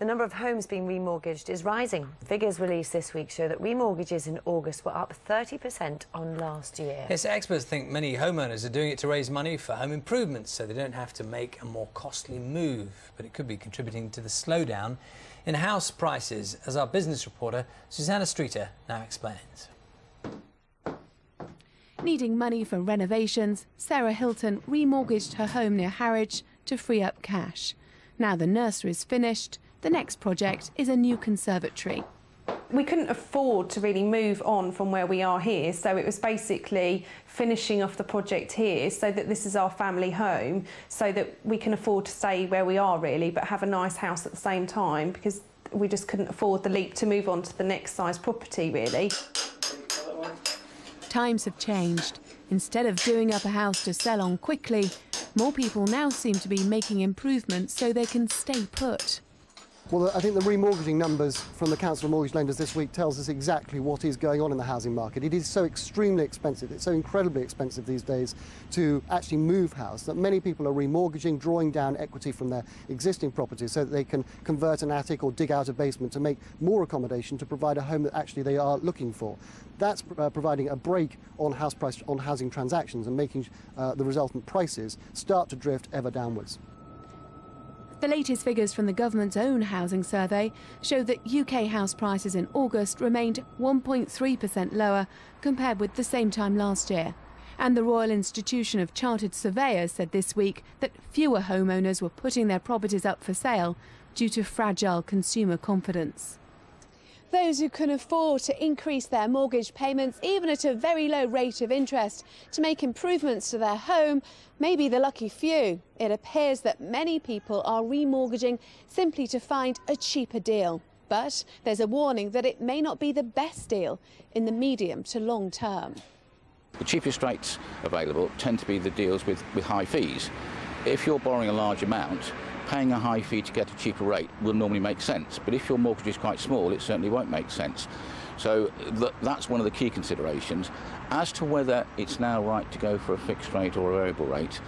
The number of homes being remortgaged is rising. Figures released this week show that remortgages in August were up 30% on last year. Yes, experts think many homeowners are doing it to raise money for home improvements so they don't have to make a more costly move. But it could be contributing to the slowdown in house prices, as our business reporter Susanna Streeter now explains. Needing money for renovations, Sarah Hilton remortgaged her home near Harwich to free up cash. Now the nursery is finished, the next project is a new conservatory. We couldn't afford to really move on from where we are here, so it was basically finishing off the project here so that this is our family home, so that we can afford to stay where we are really, but have a nice house at the same time, because we just couldn't afford the leap to move on to the next size property really. Times have changed. Instead of doing up a house to sell on quickly, more people now seem to be making improvements so they can stay put. Well, I think the remortgaging numbers from the Council of Mortgage Lenders this week tells us exactly what is going on in the housing market. It is so extremely expensive, it's so incredibly expensive these days to actually move house that many people are remortgaging, drawing down equity from their existing properties so that they can convert an attic or dig out a basement to make more accommodation to provide a home that actually they are looking for. That's providing a brake on housing transactions and making the resultant prices start to drift ever downwards. The latest figures from the government's own housing survey show that UK house prices in August remained 1.3% lower compared with the same time last year. And the Royal Institution of Chartered Surveyors said this week that fewer homeowners were putting their properties up for sale due to fragile consumer confidence. Those who can afford to increase their mortgage payments, even at a very low rate of interest, to make improvements to their home may be the lucky few. It appears that many people are remortgaging simply to find a cheaper deal. But there's a warning that it may not be the best deal in the medium to long term. The cheapest rates available tend to be the deals with high fees. If you're borrowing a large amount, paying a high fee to get a cheaper rate will normally make sense, but if your mortgage is quite small, it certainly won't make sense. So that's one of the key considerations. As to whether it's now right to go for a fixed rate or a variable rate,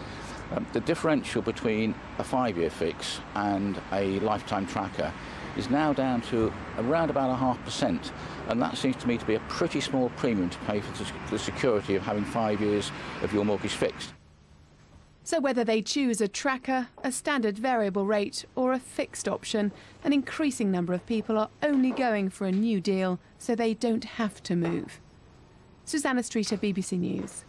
the differential between a 5-year fix and a lifetime tracker is now down to around about 0.5%, and that seems to me to be a pretty small premium to pay for the security of having 5 years of your mortgage fixed. So whether they choose a tracker, a standard variable rate or a fixed option, an increasing number of people are only going for a new deal so they don't have to move. Susanna Streeter, BBC News.